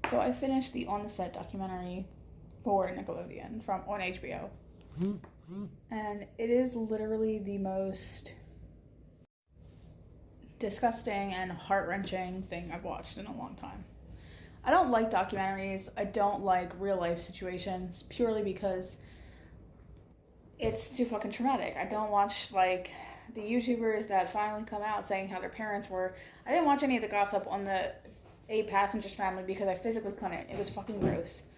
So I finished the On the Set documentary for Nickelodeon on HBO. And it is literally the most disgusting and heart-wrenching thing I've watched in a long time. I don't like documentaries. I don't like real life situations purely because it's too fucking traumatic. I don't watch like the YouTubers that finally come out saying how their parents were. I didn't watch any of the gossip on the 8 Passengers family because I physically couldn't. It was fucking gross.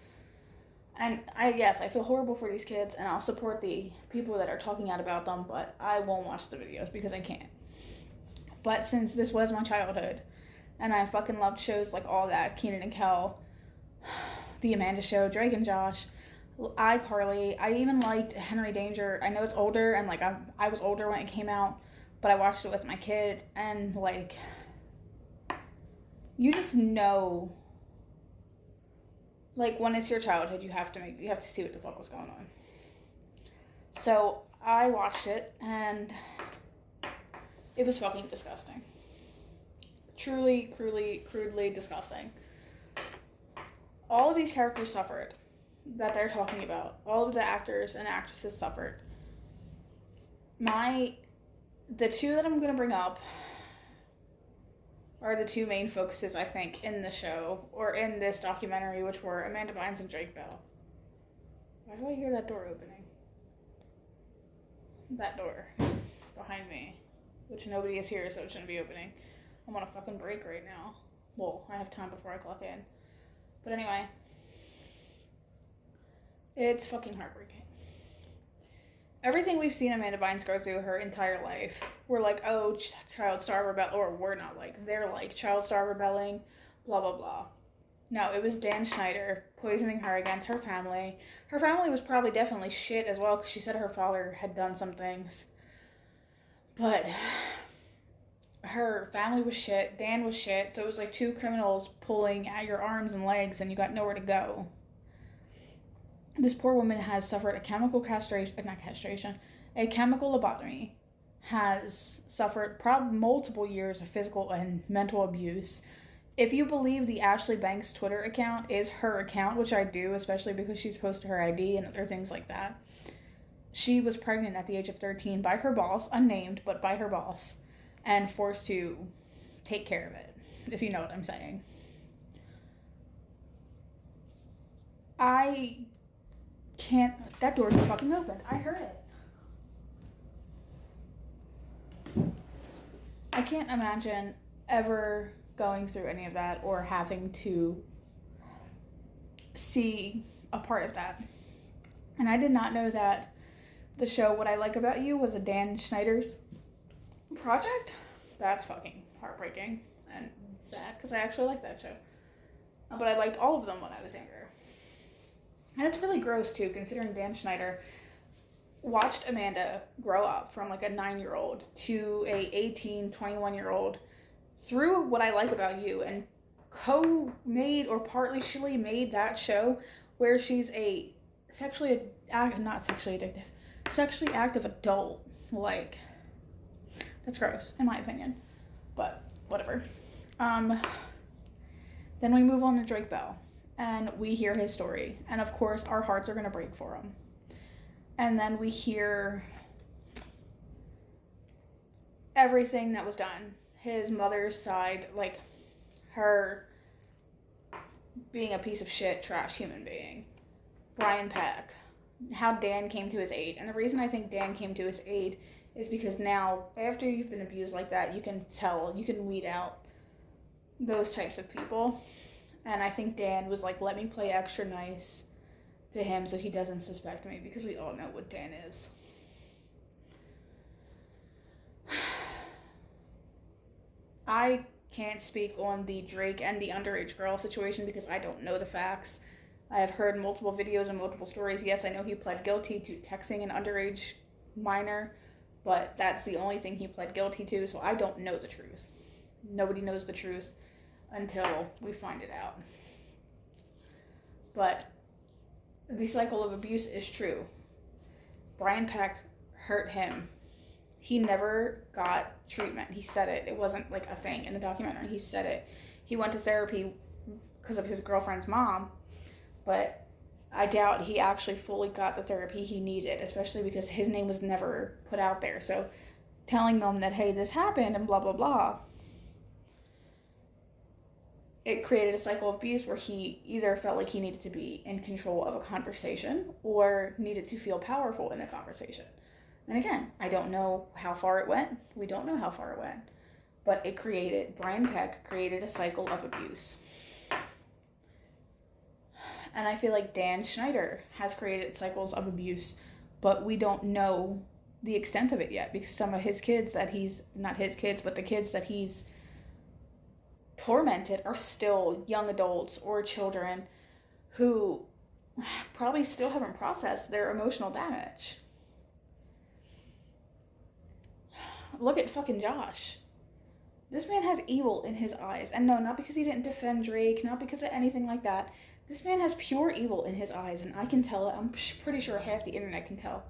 And I feel horrible for these kids, and I'll support the people that are talking out about them, but I won't watch the videos because I can't. But since this was my childhood, and I fucking loved shows like All That, Kenan and Kel, The Amanda Show, Drake and Josh, iCarly, I even liked Henry Danger. I know it's older, and like I was older when it came out, but I watched it with my kid, and like, you just know, like, when it's your childhood, you have to see what the fuck was going on. So I watched it, and it was fucking disgusting. Truly, crudely disgusting. All of these characters suffered that they're talking about. All of the actors and actresses suffered. The two that I'm gonna bring up are the two main focuses, I think, in the show, or in this documentary, which were Amanda Bynes and Drake Bell. Why do I hear that door opening? That door behind me, which nobody is here, so it shouldn't be opening. I'm on a fucking break right now. Well, I have time before I clock in. But anyway, it's fucking heartbreaking. Everything we've seen Amanda Bynes go through her entire life, we're like, oh, child star rebel, or we're not like, they're like, child star rebelling, blah, blah, blah. No, it was Dan Schneider poisoning her against her family. Her family was probably definitely shit as well, because she said her father had done some things. But her family was shit, Dan was shit, so it was like two criminals pulling at your arms and legs, and you got nowhere to go. This poor woman has suffered a chemical lobotomy, has suffered multiple years of physical and mental abuse. If you believe the Ashley Banks Twitter account is her account, which I do, especially because she's posted her ID and other things like that, she was pregnant at the age of 13 by her boss, unnamed, but by her boss, and forced to take care of it, if you know what I'm saying. That door just fucking opened. I heard it. I can't imagine ever going through any of that or having to see a part of that. And I did not know that the show What I Like About You was a Dan Schneider's project. That's fucking heartbreaking and sad, because I actually like that show. But I liked all of them when I was younger. And it's really gross, too, considering Dan Schneider watched Amanda grow up from, like, a 9-year-old to a 18, 21-year-old through What I Like About You, and co-made or partially made that show where she's a sexually active adult. Like, that's gross, in my opinion. But, whatever. Then we move on to Drake Bell. And we hear his story. And of course, our hearts are going to break for him. And then we hear everything that was done. His mother's side, like her being a piece of shit, trash human being. Brian Peck. How Dan came to his aid. And the reason I think Dan came to his aid is because now, after you've been abused like that, you can weed out those types of people. And I think Dan was like, let me play extra nice to him so he doesn't suspect me, because we all know what Dan is. I can't speak on the Drake and the underage girl situation because I don't know the facts. I have heard multiple videos and multiple stories. Yes, I know he pled guilty to texting an underage minor, but that's the only thing he pled guilty to, so I don't know the truth. Nobody knows the truth until we find it out. But the cycle of abuse is true. Brian Peck hurt him. He never got treatment. He said it. It wasn't like a thing in the documentary. He said it. He went to therapy because of his girlfriend's mom, but I doubt he actually fully got the therapy he needed, especially because his name was never put out there. So telling them that, hey, this happened and blah, blah, blah, it created a cycle of abuse where he either felt like he needed to be in control of a conversation or needed to feel powerful in a conversation. And again, I don't know how far it went. We don't know how far it went. But Brian Peck created a cycle of abuse. And I feel like Dan Schneider has created cycles of abuse, but we don't know the extent of it yet because some of his kids that he's, not his kids, but the kids that he's tormented are still young adults or children who probably still haven't processed their emotional damage. Look at fucking Josh. This man has evil in his eyes. And no, not because he didn't defend Drake, not because of anything like that. This man has pure evil in his eyes, and I can tell it. I'm pretty sure half the internet can tell.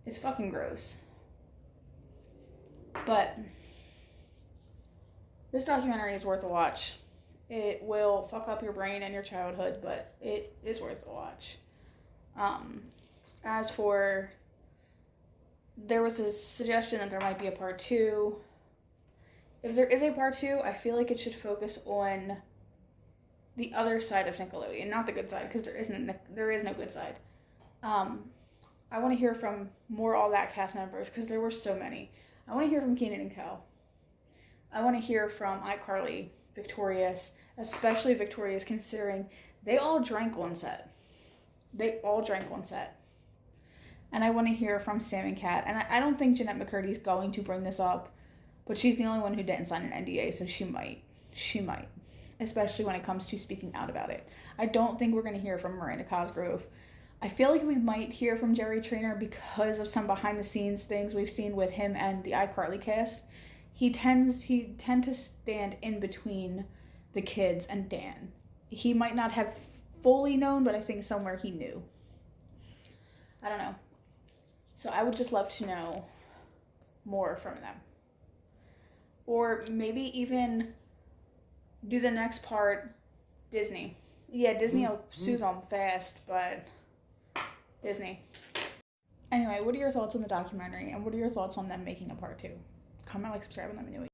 It's fucking gross. But this documentary is worth a watch. It will fuck up your brain and your childhood, but it is worth a watch. As for, there was a suggestion that there might be a part 2. If there is a part 2, I feel like it should focus on the other side of Nickelodeon, not the good side, because there is no good side. I want to hear from more All That cast members, because there were so many. I want to hear from Kenan and Kel. I want to hear from iCarly, Victorious, especially Victorious, considering they all drank on set. And I want to hear from Sam and Kat. And I don't think Jeanette McCurdy's going to bring this up, but she's the only one who didn't sign an NDA, so she might. Especially when it comes to speaking out about it. I don't think we're going to hear from Miranda Cosgrove. I feel like we might hear from Jerry Trainer because of some behind-the-scenes things we've seen with him and the iCarly cast. He tend to stand in between the kids and Dan. He might not have fully known, but I think somewhere he knew. I don't know. So I would just love to know more from them. Or maybe even do the next part Disney. Yeah, Disney will sue them fast, but Disney. Anyway, what are your thoughts on the documentary, and what are your thoughts on them making a part 2? Comment, like, subscribe, and let me know.